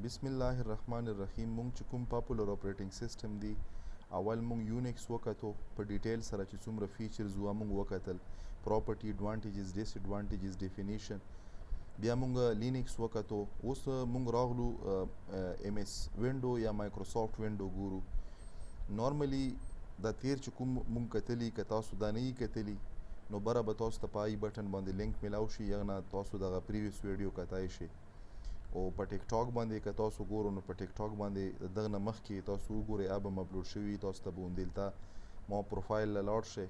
بسم الله الرحمن الرحیم. مونږ چې کوم پاپولر اپریټنګ سیسټم دی اول مونږ یونیکس وکتو په ډیټیل سره چې څومره فیچرز و مونږ وکتل، پراپرټي اډوانټیجز ډیس اډوانټیجز ډیفینیشن. بیا مونږ لینکس وکتو. اوس مونږ راغلو ایم اس وینډو یا مایکروسافټ وینډو ګورو. نارملی دا تیر چې کوم مونږ کتلی که تاسو دا نه یې کتلی نو بره به تاسو ته په آی بټن باندې لینک میلاو شي، یا نه تاسو دغه پریویس ویډیو کتای شي. او په ټیک ټاک باندې که تاسو ګورو نو په ټیک ټاک باندې دغه نه مخکې تاسو وګورئ اب هم اپلوډ شوي، تاسو ته به همدلته ما پروفایل له لاړ شئ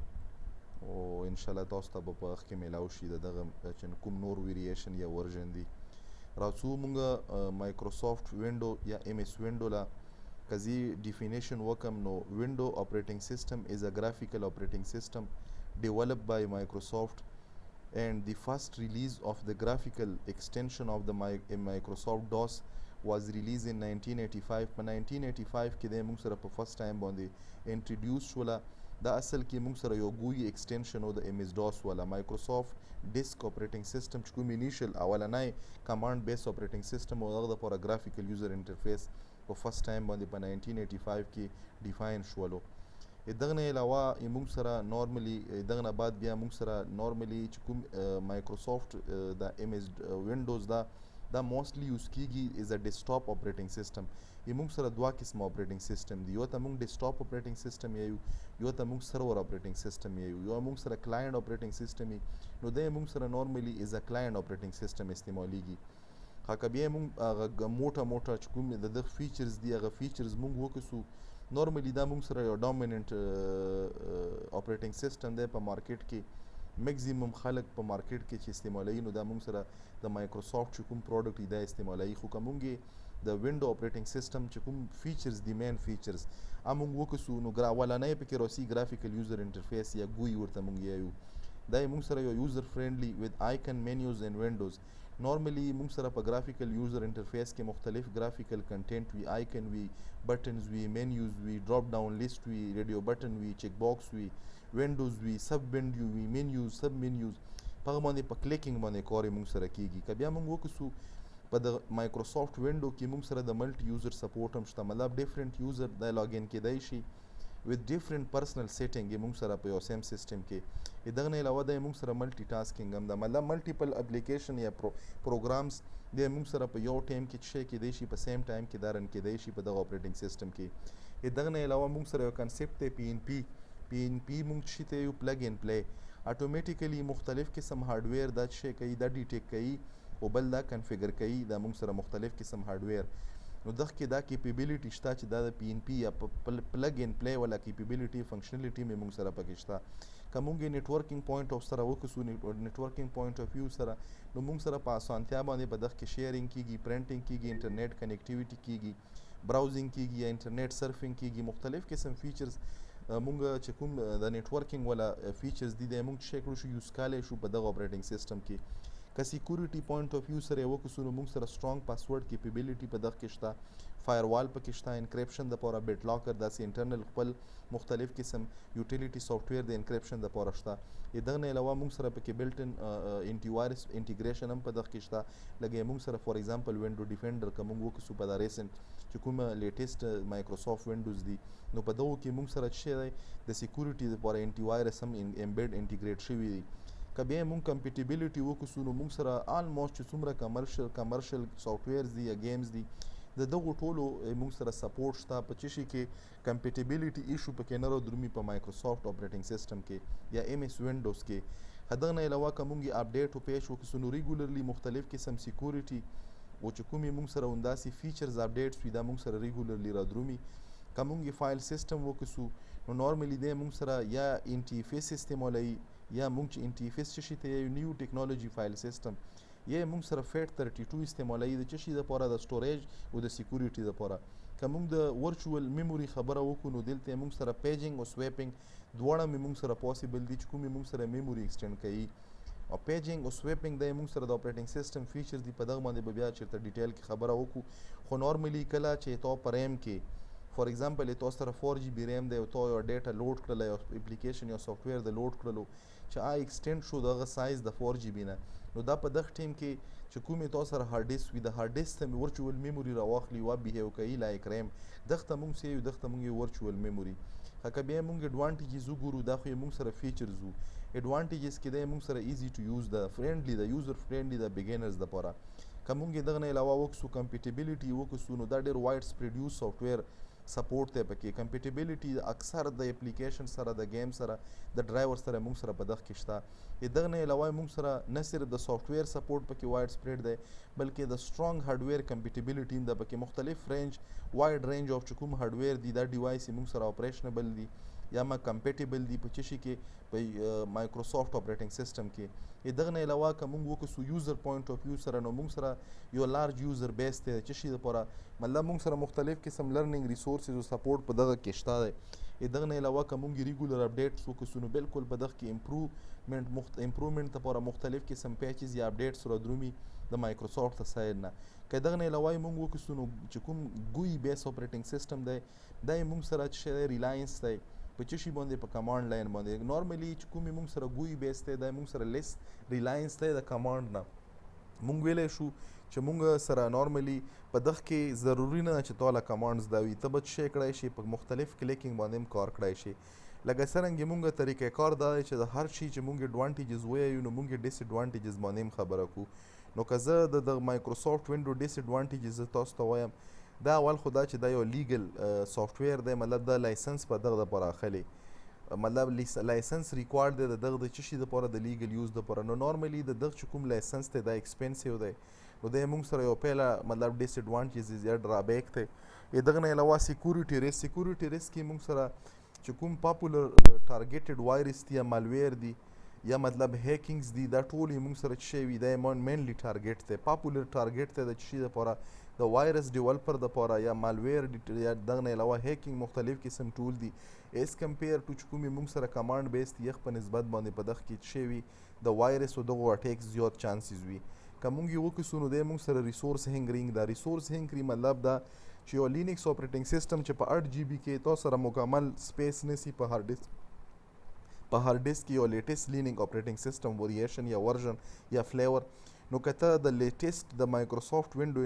او انشاءالله تاسو ته به په هغه کې میلاو شي د دغه چې کوم نور ویریشن یا ورژن دي. راځو مونږ مایکروسافټ وینډو یا ایم اس وینډو له که زه ډیفینیشن وکم نو وینډو اپریټنګ سیسټم از ا ګرافیکل اپریټنګ سیسټم developed by Microsoft, and the first release of the graphical extension of the Microsoft DOS was released in 1985. په 1985 کې د موږ سره په فرست ټایم باندې انټروډیوس شوله. دا اصل کې موږ سره یو ګوی ایکسټنشن و د ایم اس ډاس والا مایکروسافټ ډیسک اپریټنګ سیسټم چې کوم انیشل اولنی کمانډ بیس اپریټنګ سیسټم و هغه دپاره ګرافیکل یوزر انټرفیس په فرست ټایم باندې په 1985 کې ډیفاین شولو. دغه نه علاوه موږ سره نارملی دغه نه بعد بیا موږ سره نارملی چې کوم مایکروسافټ د ایم اس وینډوز دا موستلی یوز کیږي از ا ډیسکټاپ اپریټنګ سیسټم. موږ سره دوه قسمه اپریټنګ سیسټم دی، یو ته موږ ډیسکټاپ اپریټنګ سیسټم یو، یو ته موږ سرور اپریټنګ سیسټم یو موږ سره کلاینټ اپریټنګ سیسټم نو د موږ سره نارملی از ا کلاینټ اپریټنګ سیسټم استعمالیږي. که بیا موږ هغه موټه چې کوم د دغه فیچرز دی هغه فیچرز موږ وکسو، نارملی دا موږ سره یو ډومیننٹ اپریټنګ سیسټم دی په مارکیټ کې. میکزیمم خلک په مارکیټ کې چې استعمالوي نو دا موږ سره د مایکروسافټ چې کوم پروډکټ دی دا استعمالوي. خو که موږ د وینډو اپریټنګ سیسټم چې کوم فیچرز دی مین فیچرز موږ وکسو نو ولنی پکې راسي ګرافیکل یوزر انټرفیس یا ګوی ورته موږ یایو. دا موږ سره یو یوزر فرینډلی وذ آیکن مینیوز ان وینډوز. نارملی موږ سره په ګرافیکل یوزر انټرفیس کې مختلف ګرافیکل کنټینټ وي، آیکن وي، بټنز وي، مینیوز وي، ډراپ ډاون لیست وي، ریډیو بټن وي، چیک باکس وي، وینډوز وي، سب وینډو وي، مینیوز سب مینیوز په هغه باندې په کلیکینګ باندې کار موږ سره کیږي. که بیا موږ وکسو په د مایکروسافټ وینډو کې موږ سره د ملټي یوزر سپورټ هم شته، مطلب ډیفرنٹ یوزر د لاګ ان کیدای شي with different personal setting موږ سره په یو سیم سیسټم کې. دغه نه علاوه د موږ سره ملټي ټاسکینګ هم ده، مطلب ملټیپل اپلیکیشن یا پروګرامز د موږ سره په یو ټایم کې شي کېدای شي په سیم ټایم کې دا رن کېدای شي په دغه اپریټنګ سیسټم کې. دغه نه علاوه موږ سره یو کنسپټ دی پی ان پی موږ شي ته یو پلګ ان پلی اتوماتیکلی مختلف قسم هارډویر دا شي کوي، دا ډیټیک کوي او بل دا کنفیګر کوي. دا موږ سره مختلف قسم هارډویر نو دغه کې دا کیپیبلیټی شته چې دا د پی ان پی یا پلګ ان پلی ولا کیپیبلیټی فنکشنلیټی مې موږ سره پکې شته. که موږ نیټورکینګ پوینټ آف سره وکړو نیټورکینګ پوینټ آف ویو سره نو موږ سره په اسانتیا باندې په دغه کې شیرینګ کیږي، پرنټینګ کیږي، انټرنیټ کنیکټیویټي کیږي، براوزینګ کیږي یا انټرنیټ سرفینګ کیږي. مختلف قسم فیچرز موږ چې کوم د نیټورکینګ ولا فیچرز دي د موږ شي کړو شو یوز کالی شو په دغه اپریټنګ سیسټم کې. که سیکورټي پوینټ آف ویو سره وکړو نو موږ سره سټرانګ پاسورډ کیپیبلیټي په دغه کې شته، فایروال پکې شته، انکریپشن دپاره بیټ لاکر داسې انټرنل خپل مختلف قسم یوټیلیټي سافټویر د انکریپشن دپاره شته. دغه نه علاوه موږ سره پکې بلټن انټي وایرس انټیګریشن هم په دغه کې شته. لکه موږ سره فار ایگزامپل وینډو ډیفینډر که موږ وکړو په دا ریسنټ چې کومه لیټیسټ مایکروسافټ وینډوز دي نو په دغو کې موږ سره څه دی د سیکورټي دپاره انټي وایرس هم امبیډ انټیګریټ شوي دي. که بیا موږ کمپیټیبلیټي وکړو نو موږ سره آلموسټ چې څومره کمرشل سافټویرز دي یا گیمز دي د دغو ټولو موږ سره سپورټ شته. په څه شي کې کمپیټیبلیټي ایشو پکې نه راودرومي په مایکروسافټ اپریټنګ سیسټم کې یا ایم اس وینډوز کې. دغه نه علاوه که موږ اپډیټ او پیش وکړو نو ریګولرلی مختلف قسم سیکورټي او چې کومې موږ سره همداسې فیچرز اپډیټس وي دا موږ سره ریګولرلی رادرومي. که موږ فایل سیسټم وکړو نو نارملی دی موږ سره یا انټیفیس استعمالوي یا موږ چې انټیفیس څه شي ته یو نیو ټیکنالوژي فایل سیسټم یا موږ سره 𝓵32 استعمالوي د څه شي دپاره د سټوریج او د سیکورټي دپاره. که موږ د ورچوال میموري خبره وکړو نو دلته موږ سره پیجنګ او سویپنګ دواړه موږ سره پاسبل دي چې کومې موږ سره میموري ایکسټینډ کوي. او پیجنګ او سویپنګ د موږ سره د اپریټنګ سیسټم فیچرز دي په دغه باندې به بیا چېرته ډیټیل کې خبره وکړو. خو نارملی کله چې تا په ریم کې فار ایگزامپل تاسو سره 4 جی بی ریم دی او تا یو ډیټا لوډ کړله یو اپلیکیشن یا سافټویر د لوډ کړلو چې ایکسټینډ شو دغه سایز د 4 جی بی نه نو دا په دغه ټیم کې چې کومې تاسو سره هارډ ډیسک وي د هارډ ډیسک ته مې ورچوال میموري راواخلي و بیهیو لا کریم دغه ته مونږ سیو دغه ته مونږ ورچوال میموري که بیا مونږ اډوانټیجز وګورو دا خو مونږ سره فیچرز وو اډوانټیجز کې دی مونږ سره ایزي ټو یوز د فرندلی د یوزر فرندلی د بګینرز دپاره که مونږ دغه نه علاوه وکړو کمپیټیبلیټي وکړو نو دا ډېر وایډ سپریډ یوز سافټویر سپورټ دی پکې کمپیټیبلیټي اکثر د اپلیکیشن سره د گیم سره د ډرایور سره مونږ سره په دغه کې شته دغه نه علاوه مونږ سره نه صرف د سافټویر سپورټ پکې وایډ سپریډ دی بلکې د سټرانګ هارډویر کمپیټیبلیټي هم ده پکې مختلف رینج وایډ رینج آف چې کوم هارډویر دی دا ډیوایس مونږ سره اپریشنبل دي یا ما کمپیټیبل دي په چشي کې په مایکروسافټ اپریټنګ سیسټم کې دغه نه علاوه که مونږ وکړو یوزر پوینټ اف ویو سره نو مونږ سره یو لارج یوزر بیس دی چشي دپاره مطلب مونږ سره مختلف قسم لرننګ ریسورسز او سپورټ په دغه کې شته دی دغه نه علاوه که مونږ ریګولر اپډیټس وکړو نو بالکل په دغه کې امپروومنټ لپاره مختلف قسم پیچز یا اپډیټس را درومي د مایکروسافټ سایډ نه که دغه نه علاوه مونږ وکړو نو چې کوم ګوی بیس اپریټنګ سیسټم دی دا مونږ سره چې ریلاینس دی په چشي باندې په کمانډ لاین باندې نارملی چې کومې مونږ سره ګوی بیس دی دا مونږ سره لیس ریلاینس دی د کمانډ نه مونږ ویلی شو چې مونږ سره نارملی په دغه کې ضروري نه ده چې تاله کمانډز دا وي ته به څه کړی شي په مختلف کلیکینګ باندې هم کار کړی شي لکه څرنګه مونږ طریقه کار دا دی چې د هر شي چې مونږ اډوانټیجز ووایو نو مونږ ډیس اډوانټیجز باندې هم خبره کوو نو که زه د مایکروسافټ وینډو ډیس اډوانټیجز تاسو ته وایم دا اول خو دا چې دا یو لیګل سافټویر دی مطلب دا لایسنس په دغه دپاره اخلي مطلب لایسنس ریکوارډ دی د دغه د څه شي دپاره د لیګل یوز دپاره نو نارملی د دغه چې کوم لایسنس دی دا ایکسپینسیو دی نو دی مونږ سره یو پیله مطلب ډیس اډوانټیجز یا ډرابیک دی دغه نه علاوه سیکورټي ریسک کې مونږ سره چې کوم پاپولر ټارګیټډ وایرس دي یا مالویر دي یا مطلب هیکینګز دي دا ټول یې مونږ سره چې وي دا مینلی ټارګیټ دی پاپولر ټارګیټ دی د څه شي دپاره د وایرس ډیولپر دپاره یا مالویر یا دغه نه علاوه هیکینګ مختلف قسم ټول دي ایز کمپیر ټو چې کومې مونږ سره کمانډ بیس دی یخ په نسبت باندې په دغه کې چې وي د وایرس او دغو اټیکس زیات چانسز وي که مونږ یې وکړو نو دی مونږ سره ریسورس هینګرینګ دا ریسورس هینګري مطلب دا چې یو لینکس اپریټنګ سیسټم چې په 8 GB کې تاسو سره مکمل سپیس نسی په هارډ ډیسک کې یو لیټیسټ لینک اپریټنګ سیسټم وریشن یا ورژن یا فلیور نو که ته د لیټیسټ د مایکروسافټ وینډو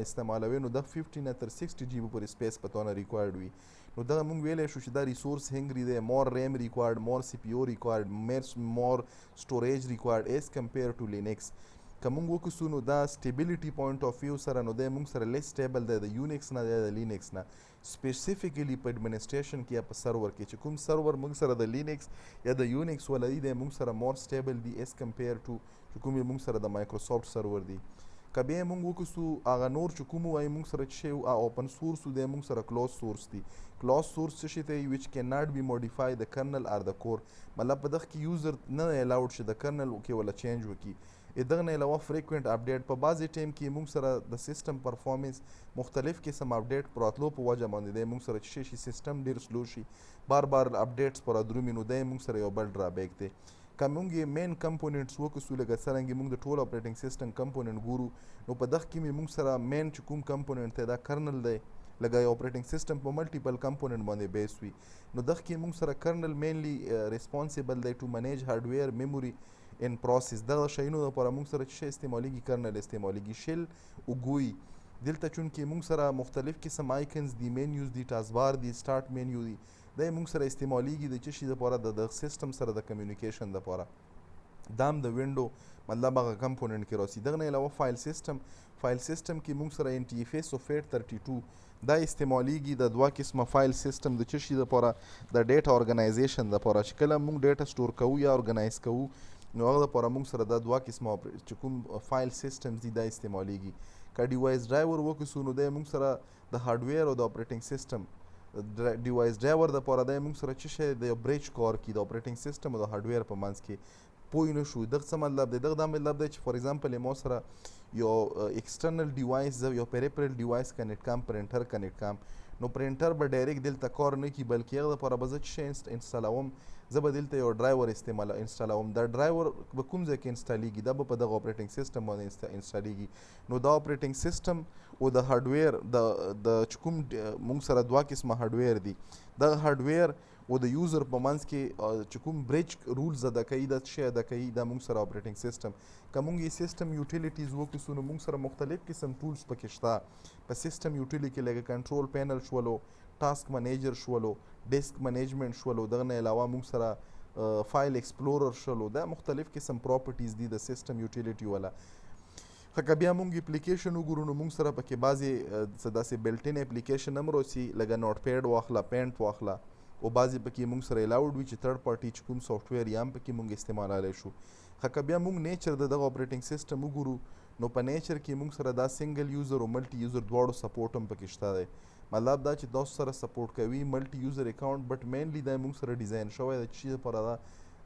استعمالوي نو د 50 نه تر 60 GB پورې سپیس په تونه ریکوایرډ وي نو دغه مونږ ویلی شو چې دا ریسورس هینګري دی مور ریم ریکوایرډ مور سی پی او ریکوایرډ مور سټوریج ریکوایرډ ایز کمپیر ټو لینکس که مونږ وکړو نو دا سټیبلیټي پوینټ آف ویو سره نو دی مونږ سره لیس سټیبل دی د یونیکس نه دی د لینکس نه سپیسیفیکلی په اډمنسټریشن کې یا په سرور کې چې کوم سرور مونږ سره د لینکس یا د یونیکس ولري دی مونږ سره مور سټیبل دی ایز کمپیر ټو چې کوم مونږ سره د مایکروسافټ سرور دی که بیا مونږ وکړو هغه نور چې کوم وایي مونږ سره چې شی اوپن سورس دی مونږ سره کلوز سورس دی کلوز سورس څه شي ته ویچ کین ناٹ بی موډیفای د کرنل آر د کور مطلب په دغه کې یوزر نه الاؤډ شي د کرنل کې ولا چینج وکړي دغه نه علاوه فریکوینټ اپډیټ په بعضې ټایم کې مونږ سره د سیسټم پرفارمنس مختلف قسم اپډیټ پر راتلو په وجه باندې دی مونږ سره چې شي سیسټم ډېر سلو شي بار اپډیټس پر درومي نو دی مونږ سره یو بل ډرابیک دی که مونږ یې مین کمپوننټس وکړو لکه څرنګه مونږ د ټول اپریټنګ سیسټم کمپوننټ ګورو نو په دغه کې مې مونږ سره مین چې کوم کمپوننټ دی دا کرنل دی لکه یو اپریټنګ سیسټم په ملټیپل کمپوننټ باندې بیس وي نو دغه کې مونږ سره کرنل مینلی ریسپانسیبل دی ټو منیج هارډویر میموري ان پروسیس دغه شیانو دپاره مونږ سره چې شی استعمالیږي کرنل استعمالیږي شیل او ګوی دلته چونکې مونږ سره مختلف قسم آیکنز دي مینیوز دي ټاسکبار دي سټارټ مینیو دي دا یې مونږ سره استعمالیږي د څه شي دپاره د سیسټم سره د کمیونیکیشن دپاره دا هم د وینډو مطلب هغه کمپوننټ کې راسي دغه نه علاوه فایل سیسټم کې مونږ سره انټرفیس او 𝓵𝓵𝓚 دا استعمالیږي د دوه قسمه فایل سیسټم د څه شي دپاره د ډیټا ارګنایزیشن دپاره چې کله مونږ ډیټا سټور کوو یا ارګنایز کوو نو هغه دپاره مونږ سره دا دوه قسمه چې کوم فایل سیسټمز دي دا استعمالیږي که ډیوایس ډرایور وکړو نو دی مونږ سره د هارډویر او د اپریټنګ سیسټم ډیوایس ډرایور دپاره دی مونږ سره څه شی د برج کار کړي د اپریټنګ سیسټم او د هارډویر په منځ کې پوه نه شو دغه څه مطلب دی دغه دا مطلب دی چې فار ایگزامپل ما سره یو ایکسټرنل ډیوایس زه یو پیریفرل ډیوایس کنیکټ کړم پرنټر کنیکټ کړم نو پرنټر به ډایرکټ دلته کار نه کړي بلکې هغه دپاره به زه څه شی انسټالوم زه به دلته یو ډرایور انسټالوم دا ډرایور به کوم ځای کې انسټالیږي دا به په دغه اپریټنګ سیسټم باندې انسټالیږي نو دا اپریټنګ سیسټم او د هارډویر د چې کوم مونږ سره دوه قسمه هارډویر دي دغه هارډویر او د یوزر په منځ کې چې کوم برج رولز ادا کوي دا شی ادا کوي دا موږ سره اپریټنګ سیسټم که موږ یې سیسټم یوټیلیټیز وکړو نو موږ سره مختلف قسم ټولز پکې شته په سیسټم یوټیلیټي کې لکه کنټرول پینل شولو ټاسک منیجر شولو ډیسک منیجمنټ شولو دغه نه علاوه موږ سره فایل ایکسپلورر شولو دا مختلف قسم پراپرټیز دي د سیسټم یوټیلیټي والا که بیا موږ اپلیکیشن وګورو نو موږ سره پکې بعضې څه داسې بلټین اپلیکیشن هم راسي لکه نوټ پیډ واخله پینټ واخله او بعضې پکې موږ سره الاوډ وي چې تھرډ پارټي چې کوم سافټویر یا هم پکې موږ استعمالولی شو که بیا موږ نیچر د دغه اپریټنګ سیسټم وګورو نو په نیچر کې موږ سره دا سنګل یوزر او ملټي یوزر دواړو سپورټ هم پکې شته دی مطلب دا چې تاسو سره سپورټ کوي ملټي یوزر اکاونټ بټ مینلی دا موږ سره ډیزاین شوی د چی لپاره ده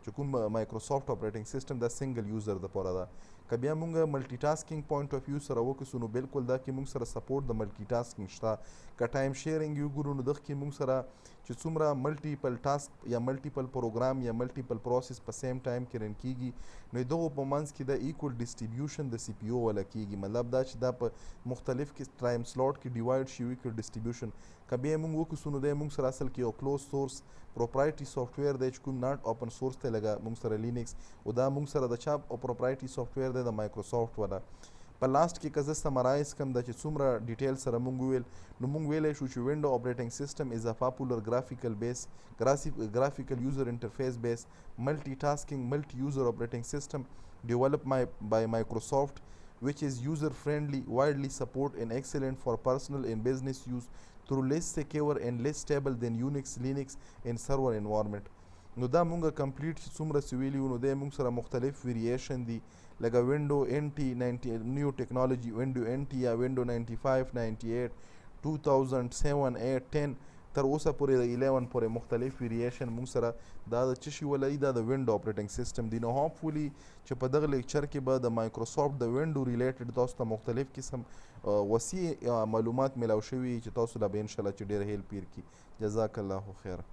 چې کوم مایکروسافټ اپریټنګ سیسټم دا سنګل یوزر دپاره ده که بیا موږ ملټي ټاسکینګ پوینټ اف ویو سره وکړو نو بالکل دا کې موږ سره سپورټ د ملټي ټاسکینګ شته که ټایم شیرینګ یو ګورو نو دغه کې موږ سره چې څومره ملټیپل ټاسک یا ملټیپل پروګرام یا ملټیپل پروسس په سیم ټایم کې رن کیږي نو دغه په منځ کې د ایکول ډسټریبیوشن د سی پی او والا کیږي مطلب دا چې دا په مختلف کې ټایم سلاټ کې ډیوایډ شي ایکول ډسټریبیوشن که بیا موږ وکړو نو دی موږ سره اصل کې یو کلوز سورس پروپرایټي سافټویر دی چې کوم ناټ اوپن سورس دی لکه موږ سره لینکس او دا موږ سره د چا پروپرایټي سافټویر دی د مایکروسافټ والا په لاست کې که زه سمرایز کړم دا چې څومره ډیټیل سره موږ وویل نو موږ ویلی شو چې وینډو اپریټنګ سیسټم از ا پاپولر graphical user interface based multitasking multi-user operating system developed by Microsoft which is user friendly widely supported and excellent for personal and business use through less secure and less stable than Unix, Linux and server environment. نو دا مونږه کمپلیټ چې څومره څه ویلي وو نو دی مونږ سره مختلف ویریشن دي لکه وینډو NT نیو ټیکنالوجي وینډو NT یا وینډو 95 98 2007 8 10 تر اوسه پورې د 11 پورې مختلف ویریشن مونږ سره دا د څه شي ولایي دا د وینډو اپریټنګ سیسټم دی نو هوپفولي چې په دغه لیکچر کې به د مایکروسافټ د وینډو ریلیټډ تاسو ته مختلف قسم وسیع معلومات میلاو شوي چې تاسو له به انشاءالله چې ډېر هیلپ کړي جزاک الله خیر